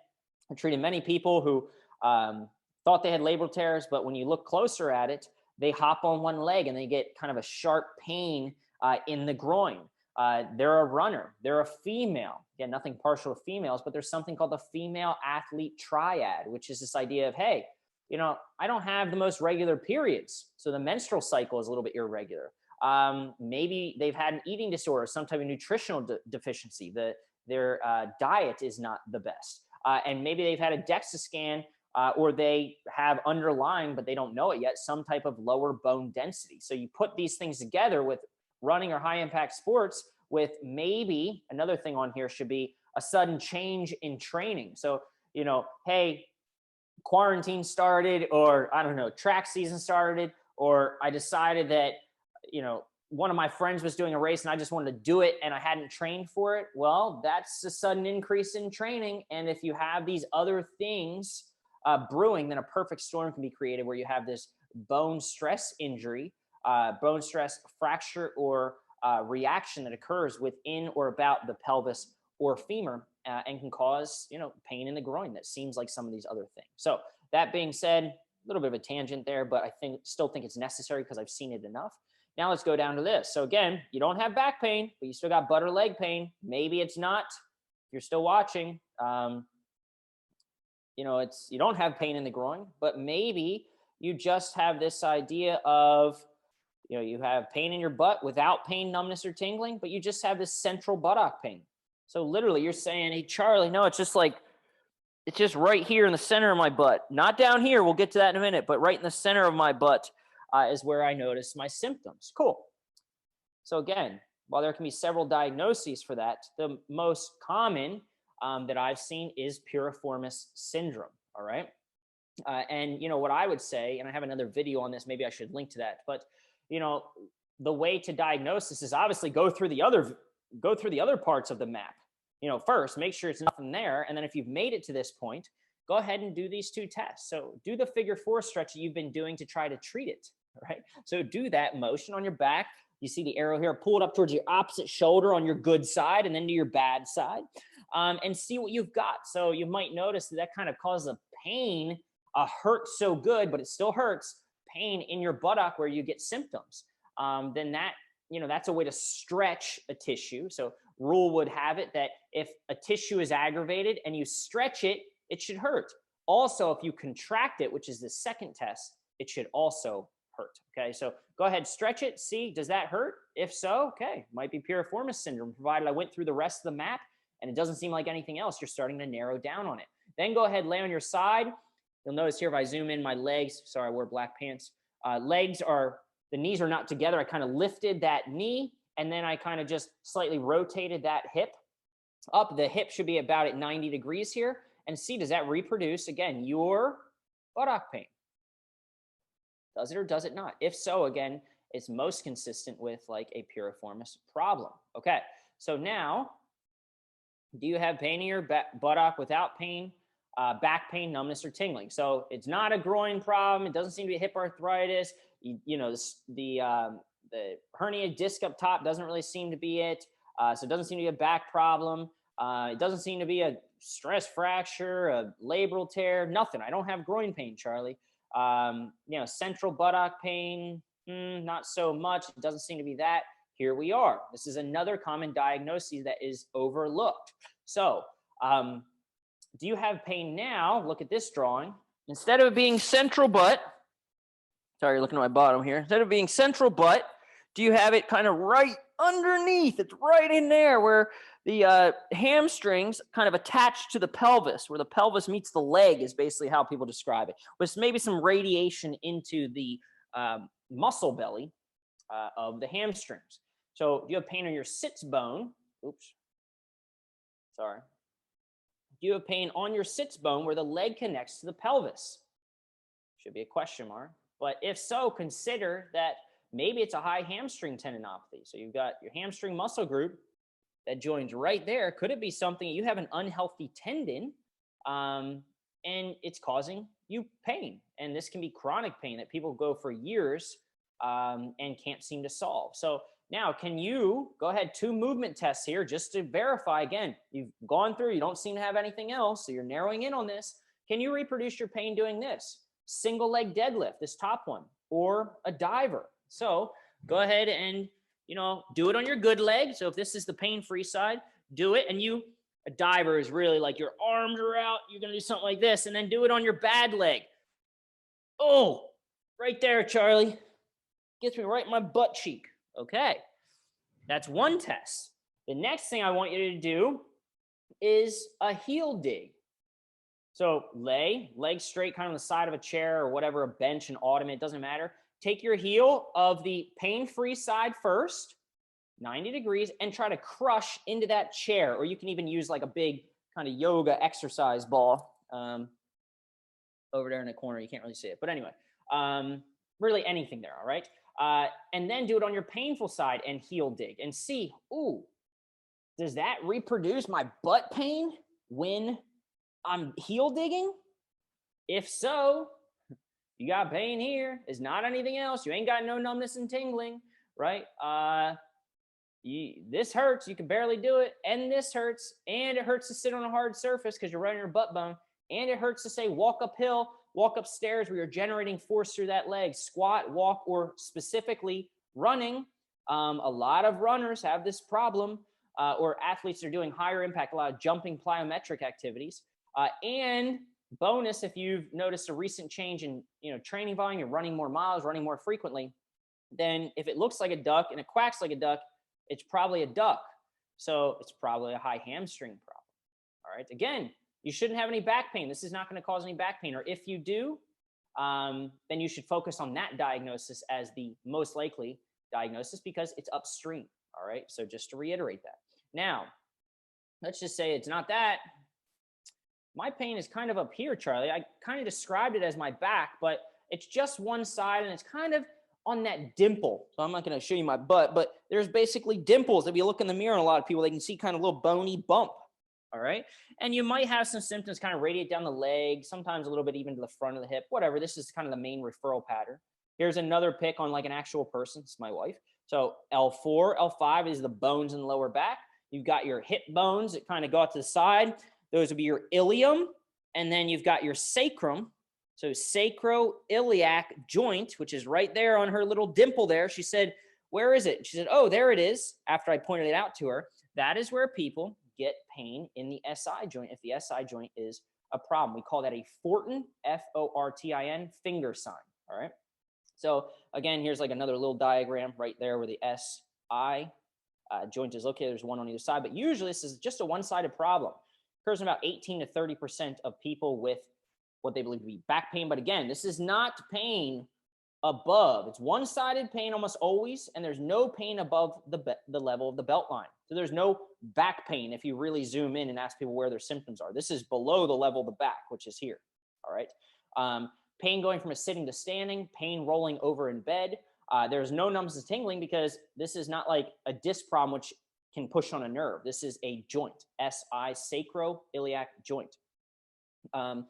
I treated many people who thought they had labral tears, but when you look closer at it, they hop on one leg and they get kind of a sharp pain in the groin. They're a runner, they're a female. Again, nothing partial to females, but there's something called the female athlete triad, which is this idea of, hey, you know, I don't have the most regular periods, so the menstrual cycle is a little bit irregular. Maybe they've had an eating disorder, some type of nutritional deficiency. Their diet is not the best. And maybe they've had a DEXA scan or they have underlying, but they don't know it yet, some type of lower bone density. So you put these things together with running or high impact sports with maybe another thing on here should be a sudden change in training. So, you know, hey, quarantine started, or I don't know, track season started, or I decided that, you know, one of my friends was doing a race and I just wanted to do it and I hadn't trained for it. Well, that's a sudden increase in training. And if you have these other things brewing, then a perfect storm can be created where you have this bone stress injury, bone stress fracture or reaction that occurs within or about the pelvis or femur and can cause, you know, pain in the groin that seems like some of these other things. So that being said, a little bit of a tangent there, but I still think it's necessary because I've seen it enough. Now let's go down to this. So again, you don't have back pain, but you still got butt or leg pain. Maybe it's not, if you're still watching, you know, you don't have pain in the groin, but maybe you just have this idea of, you know, you have pain in your butt without pain, numbness, or tingling, but you just have this central buttock pain. So literally you're saying, hey, Charlie, no, it's just like it's just right here in the center of my butt, not down here. We'll get to that in a minute, but right in the center of my butt is where I notice my symptoms. Cool. So again, while there can be several diagnoses for that, the most common that I've seen is piriformis syndrome. All right. And you know what I would say, and I have another video on this, maybe I should link to that, but you know, the way to diagnose this is obviously go through the other parts of the map. You know, first make sure it's nothing there, and then if you've made it to this point, go ahead and do these 2 tests. So do the figure 4 stretch that you've been doing to try to treat it, right? So do that motion on your back. You see the arrow here, pull it up towards your opposite shoulder on your good side and then to your bad side, and see what you've got. So you might notice that kind of causes a pain, hurt so good, but it still hurts, pain in your buttock where you get symptoms. Then that, you know, that's a way to stretch a tissue. So rule would have it that if a tissue is aggravated and you stretch it, it should hurt. Also, if you contract it, which is the second test, it should also hurt. Okay, so go ahead, stretch it. See, does that hurt? If so, okay, might be piriformis syndrome, provided I went through the rest of the map and it doesn't seem like anything else. You're starting to narrow down on it. Then go ahead, lay on your side. You'll notice here if I zoom in my legs, sorry, I wore black pants. The knees are not together. I kind of lifted that knee and then I kind of just slightly rotated that hip up. The hip should be about at 90 degrees here. And see, does that reproduce, again, your buttock pain? Does it or does it not? If so, again, it's most consistent with like a piriformis problem. Okay, so now, do you have pain in your buttock without pain, back pain, numbness, or tingling? So it's not a groin problem. It doesn't seem to be hip arthritis. You know, the herniated disc up top doesn't really seem to be it. So it doesn't seem to be a back problem. It doesn't seem to be a stress fracture, a labral tear, nothing. I don't have groin pain, Charlie. You know, central buttock pain, not so much. It doesn't seem to be that. Here we are. This is another common diagnosis that is overlooked. So, do you have pain now? Look at this drawing. Instead of being central butt, sorry, you're looking at my bottom here. Instead of being central butt, do you have it kind of right underneath? It's right in there where the hamstrings kind of attached to the pelvis, where the pelvis meets the leg is basically how people describe it, with maybe some radiation into the muscle belly of the hamstrings. So do you have pain on your sits bone? Oops. Sorry. Do you have pain on your sits bone where the leg connects to the pelvis? Should be a question mark. But if so, consider that maybe it's a high hamstring tendinopathy. So you've got your hamstring muscle group that joins right there. Could it be something you have an unhealthy tendon and it's causing you pain? And this can be chronic pain that people go for years and can't seem to solve. So now, can you go ahead, 2 movement tests here just to verify. Again, you've gone through, you don't seem to have anything else, so you're narrowing in on this. Can you reproduce your pain doing this? Single leg deadlift, this top one, or a diver. So go ahead and, you know, do it on your good leg. So if this is the pain-free side, do it. And a diver is really like your arms are out. You're going to do something like this and then do it on your bad leg. Oh, right there, Charlie. Gets me right in my butt cheek. Okay, that's one test. The next thing I want you to do is a heel dig. So legs straight, kind of on the side of a chair or whatever, a bench, an ottoman, it doesn't matter. Take your heel of the pain-free side first, 90 degrees, and try to crush into that chair. Or you can even use like a big kind of yoga exercise ball over there in the corner. You can't really see it. But anyway, really anything there, all right? And then do it on your painful side and heel dig and see, ooh, does that reproduce my butt pain when I'm heel digging? If so, you got pain here. It's not anything else. You ain't got no numbness and tingling, right? This hurts. You can barely do it. And this hurts. And it hurts to sit on a hard surface because you're running your butt bone. And it hurts to say walk uphill, walk upstairs where you're generating force through that leg, squat, walk, or specifically running. A lot of runners have this problem, or athletes are doing higher impact, a lot of jumping plyometric activities. And bonus, if you've noticed a recent change in training volume, you're running more miles, running more frequently, then if it looks like a duck and it quacks like a duck, it's probably a duck. So it's probably a high hamstring problem. All right. Again, You shouldn't have any back pain. This is not going to cause any back pain. Or if you do, then you should focus on that diagnosis as the most likely diagnosis because it's upstream. All right. So just to reiterate that. Now, let's just say it's not that. My pain is kind of up here, Charlie. I kind of described it as my back, but it's just one side and it's kind of on that dimple. So I'm not going to show you my butt, but there's basically dimples. If you look in the mirror, and a lot of people, they can see kind of a little bony bump. All right. And you might have some symptoms kind of radiate down the leg, sometimes a little bit even to the front of the hip, whatever. This is kind of the main referral pattern. Here's another pic on like an actual person. It's my wife. So L4, L5 is the bones in the lower back. You've got your hip bones that kind of go out to the side. Those would be your ilium. And then you've got your sacrum. So sacroiliac joint, which is right there on her little dimple there. She said, where is it? She said, oh, there it is. After I pointed it out to her, that is where people get pain in the SI joint if the SI joint is a problem. We call that a Fortin, F-O-R-T-I-N, finger sign. All right. So again, here's like another little diagram right there where the SI joint is located. There's one on either side, but usually this is just a one-sided problem. It occurs in about 18 to 30% of people with what they believe to be back pain. But again, this is not pain above. It's one-sided pain almost always, and there's no pain above the level of the belt line. So there's no back pain if you really zoom in and ask people where their symptoms are. This is below the level of the back, which is here. All right. Pain going from a sitting to standing, pain rolling over in bed. There's no numbness and tingling because this is not like a disc problem, which can push on a nerve. This is a joint, SI, sacroiliac joint. A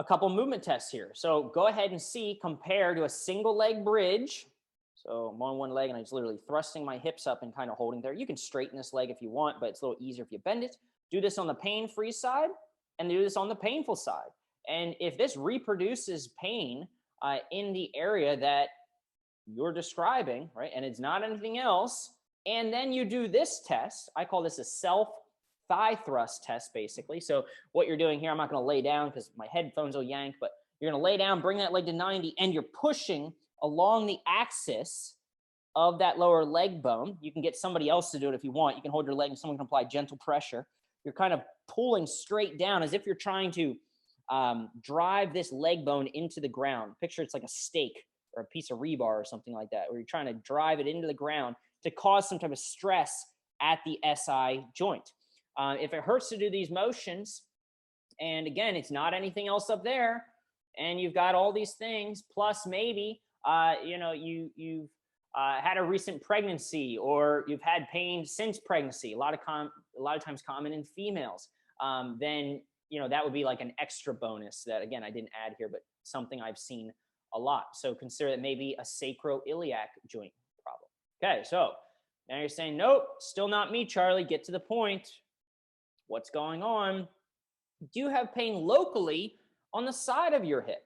couple movement tests here. So go ahead and see, compare to a single leg bridge. So I'm on one leg and I'm just literally thrusting my hips up and kind of holding there. You can straighten this leg if you want, but it's a little easier if you bend it. Do this on the pain-free side and do this on the painful side. And if this reproduces pain in the area that you're describing, right, and it's not anything else, and then you do this test, I call this a self thigh thrust test, basically. So what you're doing here, I'm not going to lay down because my headphones will yank, but you're going to lay down, bring that leg to 90, and you're pushing along the axis of that lower leg bone. You can get somebody else to do it if you want. You can hold your leg and someone can apply gentle pressure. You're kind of pulling straight down as if you're trying to drive this leg bone into the ground. Picture it's like a stake or a piece of rebar or something like that, where you're trying to drive it into the ground to cause some type of stress at the SI joint. If it hurts to do these motions, and again, it's not anything else up there, and you've got all these things, plus maybe, you've had a recent pregnancy or you've had pain since pregnancy, a lot of times common in females, then, that would be like an extra bonus that, again, I didn't add here, but something I've seen a lot. So consider that maybe a sacroiliac joint problem. Okay, so now you're saying, nope, still not me, Charlie. Get to the point. What's going on? Do you have pain locally on the side of your hip?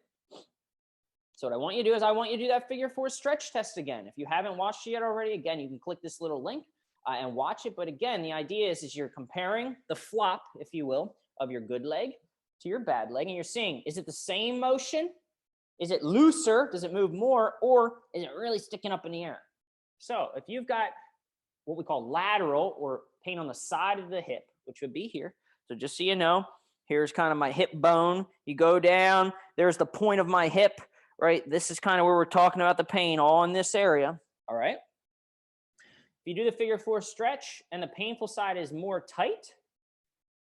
So what I want you to do is I want you to do that figure 4 stretch test again. If you haven't watched it yet already, again, you can click this little link and watch it. But again, the idea is you're comparing the flop, if you will, of your good leg to your bad leg. And you're seeing, is it the same motion? Is it looser? Does it move more? Or is it really sticking up in the air? So if you've got what we call lateral or pain on the side of the hip, which would be here. So just so you know, here's kind of my hip bone. You go down, there's the point of my hip, right? This is kind of where we're talking about the pain, all in this area. All right. If you do the figure 4 stretch and the painful side is more tight,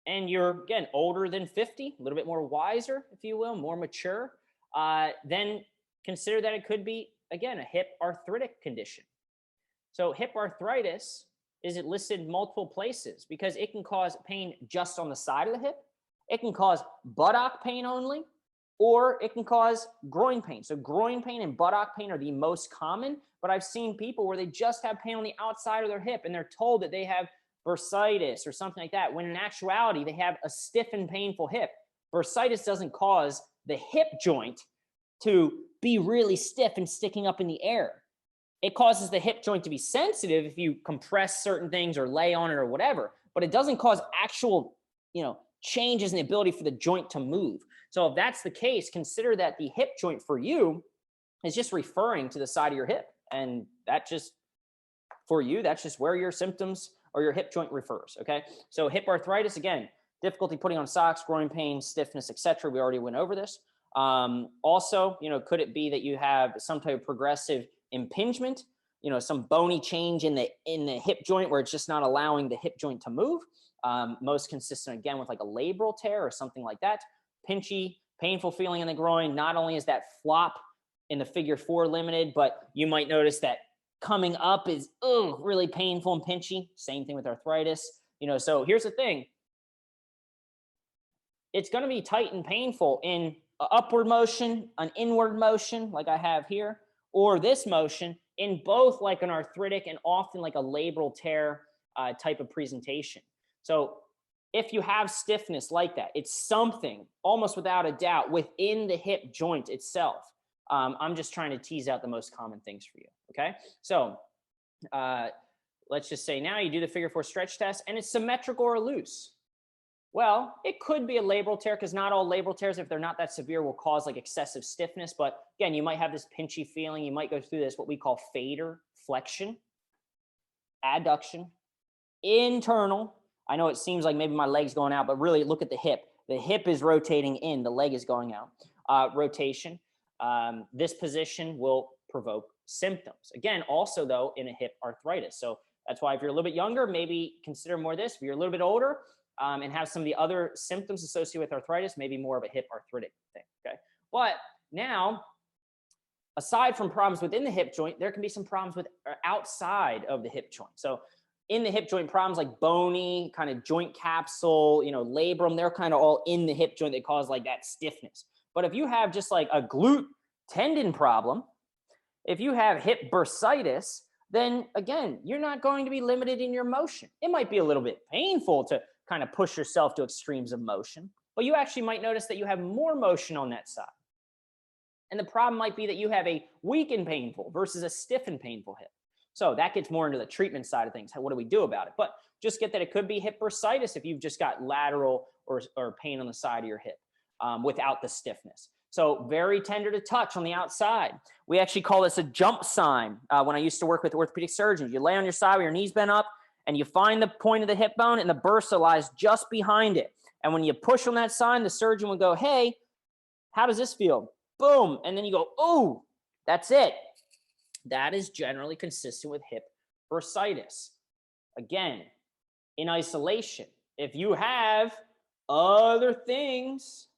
and you're, again, older than 50, a little bit more wiser, if you will, more mature, then consider that it could be, again, a hip arthritic condition. So hip arthritis is it listed in multiple places because it can cause pain just on the side of the hip. It can cause buttock pain only, or it can cause groin pain. So groin pain and buttock pain are the most common, but I've seen people where they just have pain on the outside of their hip and they're told that they have bursitis or something like that, when in actuality, they have a stiff and painful hip. Bursitis doesn't cause the hip joint to be really stiff and sticking up in the air. It causes the hip joint to be sensitive if you compress certain things or lay on it or whatever, but it doesn't cause actual, changes in the ability for the joint to move. So if that's the case, consider that the hip joint for you is just referring to the side of your hip. And that just, for you, that's just where your symptoms or your hip joint refers, okay? So hip arthritis, again, difficulty putting on socks, groin pain, stiffness, etc. We already went over this. Also, could it be that you have some type of progressive impingement, some bony change in the hip joint where it's just not allowing the hip joint to move? Most consistent, again, with like a labral tear or something like that. Pinchy, painful feeling in the groin. Not only is that flop in the figure 4 limited, but you might notice that coming up is really painful and pinchy. Same thing with arthritis. So here's the thing. It's going to be tight and painful in an upward motion, an inward motion like I have here, or this motion, in both like an arthritic and often like a labral tear type of presentation. So if you have stiffness like that, it's something almost without a doubt within the hip joint itself. I'm just trying to tease out the most common things for you. Okay. So let's just say now you do the figure 4 stretch test and it's symmetrical or loose. Well, it could be a labral tear because not all labral tears, if they're not that severe, will cause like excessive stiffness. But again, you might have this pinchy feeling. You might go through this, what we call fader flexion, adduction, internal. I know it seems like maybe my leg's going out, but really look at the hip. The hip is rotating in, the leg is going out. Rotation. This position will provoke symptoms. Again, also though, in a hip arthritis. So that's why if you're a little bit younger, maybe consider more of this. If you're a little bit older, and have some of the other symptoms associated with arthritis, maybe more of a hip arthritic thing, okay? But now, aside from problems within the hip joint, there can be some problems with outside of the hip joint. So in the hip joint, problems like bony, kind of joint capsule, labrum, they're kind of all in the hip joint that cause like that stiffness. But if you have just like a glute tendon problem, if you have hip bursitis, then again, you're not going to be limited in your motion. It might be a little bit painful to kind of push yourself to extremes of motion, but you actually might notice that you have more motion on that side. And the problem might be that you have a weak and painful versus a stiff and painful hip. So that gets more into the treatment side of things. What do we do about it? But just get that it could be hip bursitis if you've just got lateral or pain on the side of your hip without the stiffness. So very tender to touch on the outside. We actually call this a jump sign. When I used to work with orthopedic surgeons, you lay on your side with your knees bent up, and you find the point of the hip bone and the bursa lies just behind it. And when you push on that sign, the surgeon would go, hey, how does this feel? Boom. And then you go, oh, that's it. That is generally consistent with hip bursitis. Again, in isolation, if you have other things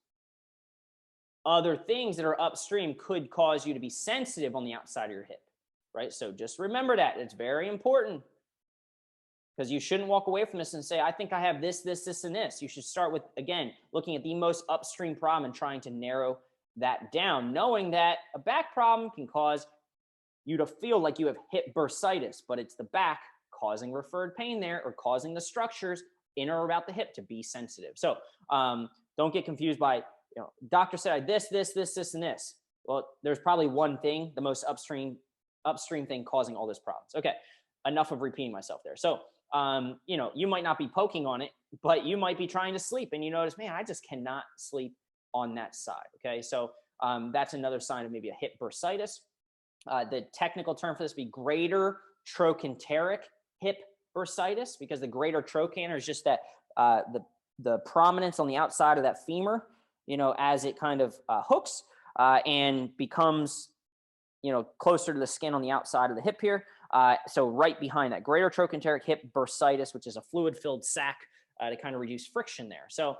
that are upstream could cause you to be sensitive on the outside of your hip, right? So just remember that. It's very important. Because you shouldn't walk away from this and say, I think I have this, this, this, and this. You should start with, again, looking at the most upstream problem and trying to narrow that down, knowing that a back problem can cause you to feel like you have hip bursitis, but it's the back causing referred pain there or causing the structures in or about the hip to be sensitive. So don't get confused by, doctor said I this, and this. Well, there's probably one thing, the most upstream thing causing all these problems. Okay, enough of repeating myself there. So you might not be poking on it, but you might be trying to sleep and you notice, man, I just cannot sleep on that side. Okay. So that's another sign of maybe a hip bursitis. The technical term for this would be greater trochanteric hip bursitis, because the greater trochanter is just that the prominence on the outside of that femur, as it kind of hooks and becomes, closer to the skin on the outside of the hip here. So right behind that, greater trochanteric hip bursitis, which is a fluid-filled sac to kind of reduce friction there. So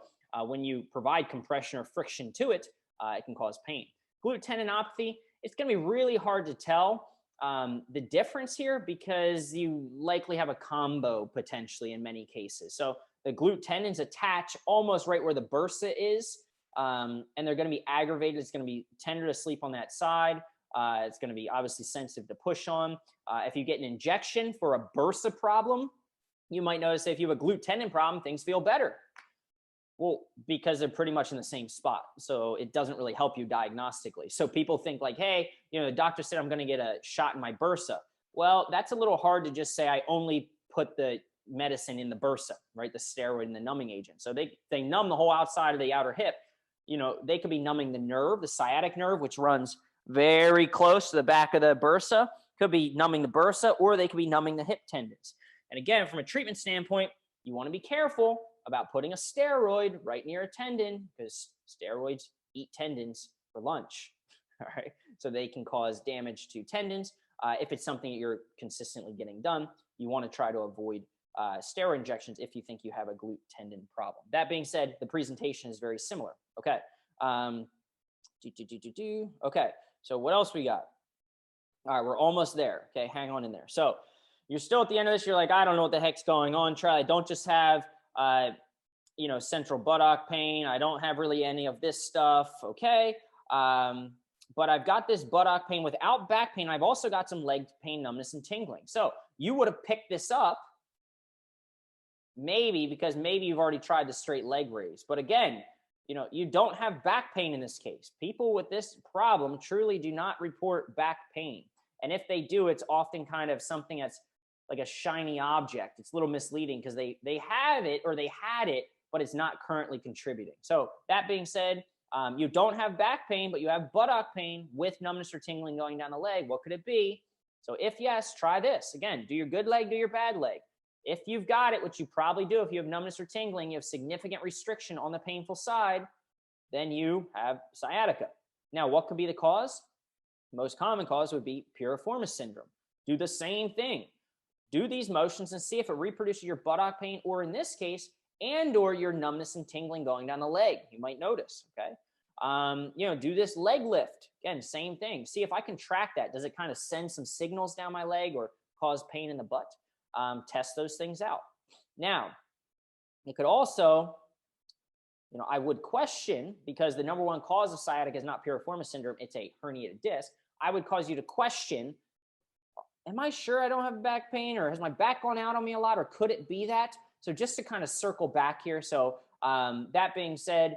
when you provide compression or friction to it, it can cause pain. Glute tendinopathy, it's going to be really hard to tell the difference here because you likely have a combo potentially in many cases. So the glute tendons attach almost right where the bursa is, and they're going to be aggravated. It's going to be tender to sleep on that side. It's going to be obviously sensitive to push on. If you get an injection for a bursa problem, you might notice that if you have a glute tendon problem, things feel better. Well, because they're pretty much in the same spot. So it doesn't really help you diagnostically. So people think like, hey, the doctor said I'm going to get a shot in my bursa. Well, that's a little hard to just say I only put the medicine in the bursa, right? The steroid and the numbing agent. So they numb the whole outside of the outer hip. They could be numbing the nerve, the sciatic nerve, which runs very close to the back of the bursa, could be numbing the bursa, or they could be numbing the hip tendons. And again, from a treatment standpoint, you want to be careful about putting a steroid right near a tendon, because steroids eat tendons for lunch. All right. So they can cause damage to tendons. If it's something that you're consistently getting done, you want to try to avoid steroid injections if you think you have a glute tendon problem. That being said, the presentation is very similar. Okay. Okay. So what else we got? All right, we're almost there. Okay, hang on in there. So you're still at the end of this. You're like, I don't know what the heck's going on. Try. I don't just have, central buttock pain. I don't have really any of this stuff. Okay. But I've got this buttock pain without back pain. I've also got some leg pain, numbness, and tingling. So you would have picked this up maybe because maybe you've already tried the straight leg raise. But again, you don't have back pain in this case. People with this problem truly do not report back pain. And if they do, it's often kind of something that's like a shiny object. It's a little misleading because they have it or they had it, but it's not currently contributing. So that being said, you don't have back pain, but you have buttock pain with numbness or tingling going down the leg. What could it be? So if yes, try this. Again, do your good leg, do your bad leg. If you've got it, which you probably do, if you have numbness or tingling, you have significant restriction on the painful side, then you have sciatica. Now, what could be the cause? The most common cause would be piriformis syndrome. Do the same thing. Do these motions and see if it reproduces your buttock pain, or in this case, and or your numbness and tingling going down the leg. You might notice, okay? Do this leg lift. Again, same thing. See if I can track that. Does it kind of send some signals down my leg or cause pain in the butt? Test those things out. Now, it could also, I would question, because the number one cause of sciatica is not piriformis syndrome, it's a herniated disc. I would cause you to question, am I sure I don't have back pain, or has my back gone out on me a lot, or could it be that? So just to kind of circle back here. So that being said,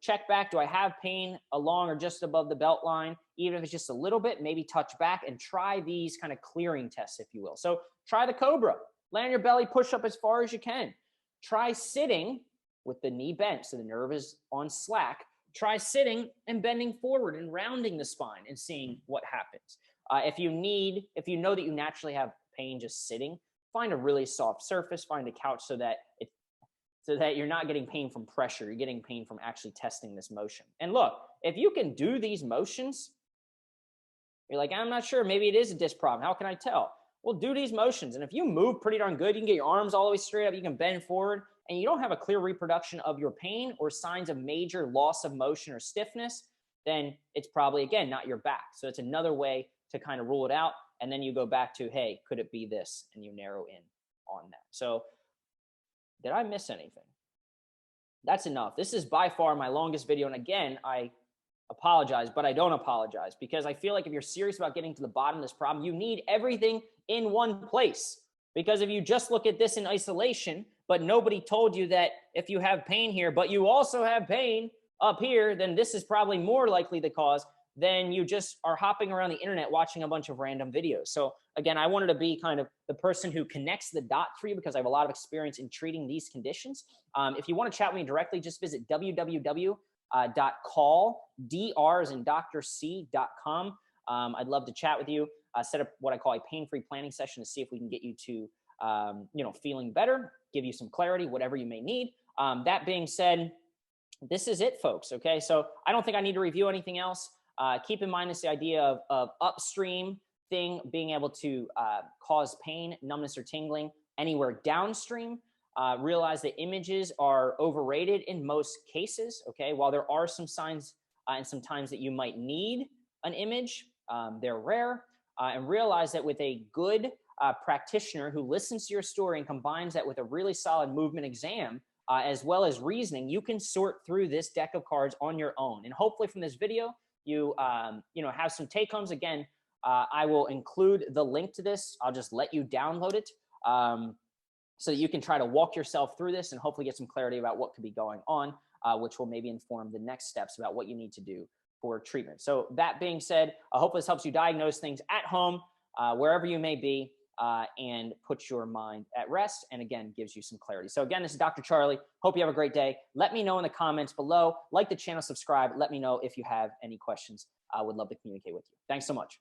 check back. Do I have pain along or just above the belt line? Even if it's just a little bit, maybe touch back and try these kind of clearing tests, if you will. So try the cobra. Lay on your belly, push up as far as you can. Try sitting with the knee bent so the nerve is on slack. Try sitting and bending forward and rounding the spine and seeing what happens. If you know that you naturally have pain just sitting, find a really soft surface, find a couch so that you're not getting pain from pressure. You're getting pain from actually testing this motion. And look, if you can do these motions, you're like, I'm not sure, maybe it is a disc problem. How can I tell? Well, do these motions. And if you move pretty darn good, you can get your arms all the way straight up, you can bend forward, and you don't have a clear reproduction of your pain or signs of major loss of motion or stiffness, then it's probably, again, not your back. So it's another way to kind of rule it out. And then you go back to, hey, could it be this? And you narrow in on that. So did I miss anything? That's enough. This is by far my longest video. And again, I apologize, but I don't apologize, because I feel like if you're serious about getting to the bottom of this problem, you need everything in one place. Because if you just look at this in isolation, but nobody told you that if you have pain here, but you also have pain up here, then this is probably more likely the cause than you just are hopping around the internet watching a bunch of random videos. So again, I wanted to be kind of the person who connects the dot for you, because I have a lot of experience in treating these conditions. If you want to chat with me directly, just visit www.calldr.com. I'd love to chat with you, set up what I call a pain-free planning session to see if we can get you to, feeling better, give you some clarity, whatever you may need. That being said, this is it, folks. Okay. So I don't think I need to review anything else. Keep in mind this idea of upstream thing being able to cause pain, numbness, or tingling anywhere downstream. Realize that images are overrated in most cases. Okay, while there are some signs and some times that you might need an image, they're rare. And realize that with a good practitioner who listens to your story and combines that with a really solid movement exam, as well as reasoning, you can sort through this deck of cards on your own. And hopefully from this video, you have some take homes. Again, I will include the link to this. I'll just let you download it so that you can try to walk yourself through this and hopefully get some clarity about what could be going on, which will maybe inform the next steps about what you need to do for treatment. So that being said, I hope this helps you diagnose things at home, wherever you may be, and puts your mind at rest, and again, gives you some clarity. So again, this is Dr. Charlie. Hope you have a great day. Let me know in the comments below. Like the channel, subscribe. Let me know if you have any questions. I would love to communicate with you. Thanks so much.